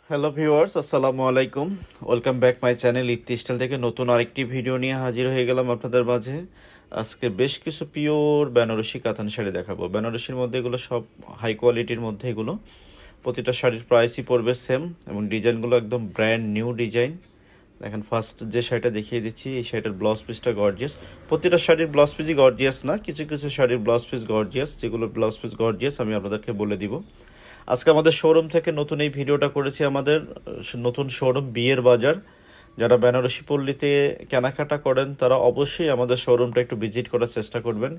Hello viewers, আসসালামু আলাইকুম। Welcome back my channel Ifti style থেকে নতুন আরেকটি ভিডিও নিয়ে হাজির হয়ে গেলাম আপনাদের মাঝে। আজকে বেশ কিছু পিওর বেনারসি কাতান শাড়ি দেখাবো। বেনারসির মধ্যে এগুলো সব হাই কোয়ালিটির মধ্যে এগুলো। প্রতিটা শাড়ির প্রাইসই পড়বে সেম এবং ডিজাইনগুলো একদম ব্র্যান্ড নিউ ডিজাইন। দেখেন, ফার্স্ট যে শাড়িটা দেখিয়ে দিচ্ছি, এই শাড়িটার ব্লাউজ পিসটা গর্জিয়াস। প্রতিটা শাড়ির ব্লাউজ পিসই গর্জিয়াস না, কিছু কিছু শাড়ির ব্লাউজ পিস গর্জিয়াস। যেগুলো ব্লাউজ পিস গর্জিয়াস আমি আপনাদেরকে বলে দিব। আজকে আমাদের শোরুম থেকে নতুন এই ভিডিওটা করেছি। আমাদের নতুন শোরুম বিয়ের বাজার। যারা বেনারসি পল্লীতে কেনাকাটা করেন তারা অবশ্যই আমাদের শোরুমটা একটু ভিজিট করার চেষ্টা করবেন।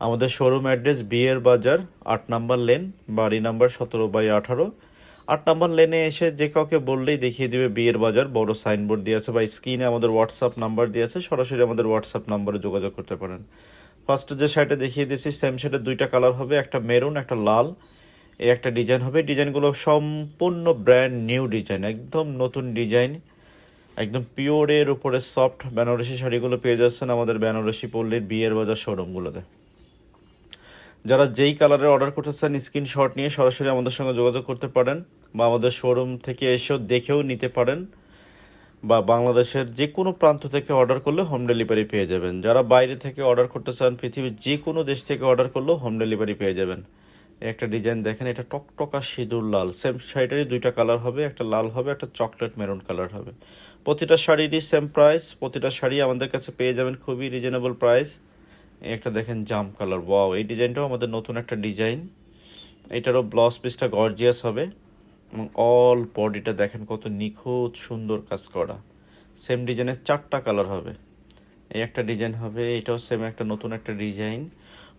আমাদের শোরুম অ্যাড্রেস বিয়ের বাজার, 8 নম্বর লেন, বাড়ি নাম্বার 17/18। 8 নম্বর লেনে এসে যে কাউকে বললেই দেখিয়ে দিবে বিয়ের বাজার। বড় সাইনবোর্ড দিয়ে আছে বা স্ক্রিনে আমাদের হোয়াটসঅ্যাপ নাম্বার দিয়ে আছে, সরাসরি আমাদের হোয়াটসঅ্যাপ নাম্বারে যোগাযোগ করতে পারেন। ফার্স্ট যে শাড়িটা দেখিয়ে দিয়েছি, সেম শাড়ির দুইটা কালার হবে, একটা মেরুন একটা লাল। এই একটা ডিজাইন হবে। ডিজাইনগুলো সম্পূর্ণ ব্র্যান্ড নিউ ডিজাইন, একদম নতুন ডিজাইন, একদম পিওরের উপরে সফট বেনারসি শাড়িগুলো পেয়ে যাচ্ছেন আমাদের বেনারসি পল্লীর বিয়ের বাজার শোরুমগুলোতে। যারা যেই কালারের অর্ডার করতে চান স্ক্রিনশট নিয়ে সরাসরি আমাদের সঙ্গে যোগাযোগ করতে পারেন বা আমাদের শোরুম থেকে এসেও দেখেও নিতে পারেন, বা বাংলাদেশের যে কোনো প্রান্ত থেকে অর্ডার করলে হোম ডেলিভারি পেয়ে যাবেন। যারা বাইরে থেকে অর্ডার করতে চান পৃথিবীর যে কোনো দেশ থেকে অর্ডার করলেও হোম ডেলিভারি পেয়ে যাবেন। একটা ডিজাইন দেখেন, এটা টকটকা সিঁদুর লাল। সেম শাড়িটারই দুইটা কালার হবে, একটা লাল হবে একটা চকলেট মেরুন কালার হবে। প্রতিটা শাড়িরই সেম প্রাইস। প্রতিটা শাড়ি আমাদের কাছে পেয়ে যাবেন খুবই রিজনেবল প্রাইস। একটা দেখেন জাম কালার, ওয়াও, এই ডিজাইনটাও আমাদের নতুন একটা ডিজাইন। এটারও ব্লাউজ পিসটা গর্জিয়াস হবে এবং অল বডিটা দেখেন কত নিখুঁত সুন্দর কাজ করা। সেম ডিজাইনের 4টা কালার হবে। এই একটা ডিজাইন হবে, এটাও সেম একটা নতুন একটা ডিজাইন।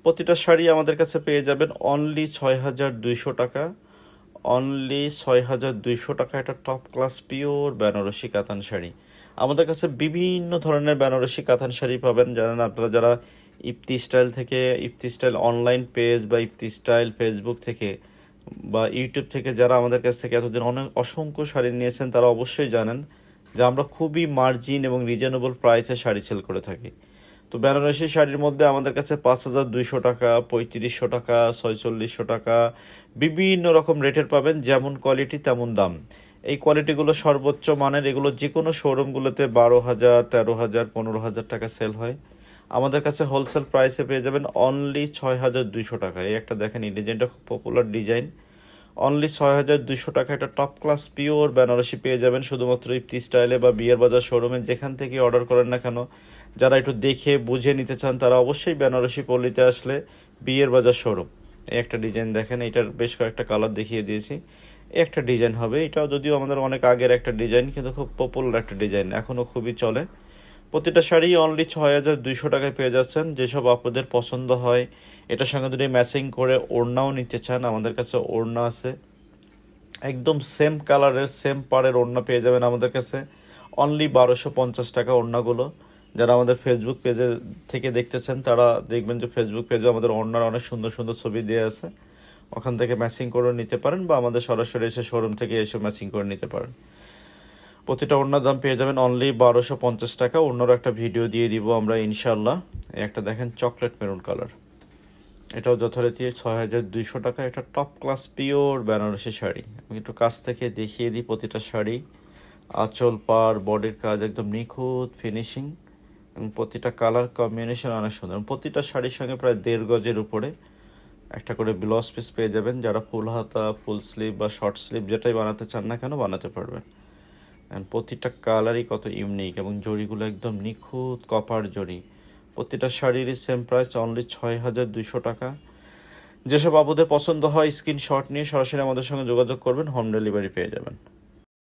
প্রতিটা শাড়ি আমাদের কাছে পেয়ে যাবেন অনলি 6,200 টাকা। অনলি 6,200 টাকা। এটা টপ ক্লাস পিওর বেনারসি কাতান শাড়ি। আমাদের কাছে বিভিন্ন ধরনের বেনারসি কাতান শাড়ি পাবেন। জানেন আপনারা যারা ইফতি স্টাইল থেকে, ইফতি স্টাইল অনলাইন পেজ বা ইফতি স্টাইল ফেসবুক থেকে বা ইউটিউব থেকে যারা আমাদের কাছ থেকে এতদিন অনেক অসংখ্য শাড়ি নিয়েছেন, তারা অবশ্যই জানেন যে আমরা খুবই মার্জিন এবং রিজনেবল প্রাইসে শাড়ি সেল করে থাকি। তো বেনারসি শাড়ির মধ্যে আমাদের কাছে 5,200 টাকা, 3500 টাকা, 4600 টাকা বিভিন্ন রকম রেটের পাবেন। যেমন কোয়ালিটি তেমন দাম। এই কোয়ালিটিগুলো সর্বোচ্চ মানের। এগুলো যে কোনো শোরুমগুলোতে 12,000, 13,000, 15,000 টাকা সেল হয়। আমাদের কাছে হোলসেল প্রাইসে পেয়ে যাবেন অনলি 6,200 টাকা। এই একটা দেখেন, এই ডিজাইনটা খুব পপুলার ডিজাইন। অনলি 6,200 টাকা। একটা টপ ক্লাস পিওর বেনারসি পেয়ে যাবেন শুধুমাত্র ইফতি স্টাইলে বা বিয়ের বাজার শোরুমে, যেখান থেকে অর্ডার করেন না কেন। যারা একটু দেখে বুঝে নিতে চান তারা অবশ্যই বেনারসি পল্লীতে আসলে বিয়ের বাজার শোরুম। এই একটা ডিজাইন দেখেন, এটার বেশ কয়েকটা কালার দেখিয়ে দিয়েছি। এই একটা ডিজাইন হবে, এটাও যদিও আমাদের অনেক আগের একটা ডিজাইন, কিন্তু খুব পপুলার একটা ডিজাইন, এখনও খুবই চলে। প্রতিটা শাড়ি অনলি 6,200 টাকায় পেয়ে যাচ্ছেন। যেসব আপনাদের পছন্দ হয়, এটার সঙ্গে যদি ম্যাচিং করে ওড়নাও নিতে চান, আমাদের কাছে ওড়না আছে। একদম সেম কালারের সেম পাড়ের ওড়না পেয়ে যাবেন আমাদের কাছে অনলি 1,250 টাকা ওড়নাগুলো। যারা আমাদের ফেসবুক পেজে থেকে দেখতেছেন তারা দেখবেন যে ফেসবুক পেজে আমাদের ওড়নার অনেক সুন্দর সুন্দর ছবি দেওয়া আছে। ওখান থেকে ম্যাচিং করে নিতে পারেন বা আমাদের সরাসরি এসে শোরুম থেকে এসে ম্যাচিং করে নিতে পারেন। প্রতিটা ওড়নার দাম পেয়ে যাবেন অনলি 1,250 টাকা। অন্যর একটা ভিডিও দিয়ে দিব আমরা ইনশাল্লাহ। এই একটা দেখেন চকলেট মেরুন কালার, এটাও যথারীতি 6,200 টাকা। এটা top class pure Banarasi sari. আমি একটু কাছ থেকে দেখিয়ে দিই প্রতিটা শাড়ি। আঁচল পাড় বডির কাজ একদম নিখুঁত ফিনিশিং এবং প্রতিটা কালার কম্বিনেশন অনেক সুন্দর। প্রতিটা শাড়ির সঙ্গে প্রায় 1.5 গজের উপরে একটা করে ব্লাউজ পিস পেয়ে যাবেন। যারা ফুল হাতা, ফুল স্লিভ বা শর্ট স্লিভ যেটাই বানাতে চান না কেন বানাতে পারবেন। প্রতিটা কালারই কত ইউনিক এবং জড়িগুলো একদম নিখুঁত কপার জড়ি। প্রতিটা শাড়িরই সেম প্রাইস অনলি 6,200 টাকা। যেসব আপুদের পছন্দ হয় স্ক্রিনশট নিয়ে সরাসরি আমাদের সঙ্গে যোগাযোগ করবেন, হোম ডেলিভারি পেয়ে যাবেন।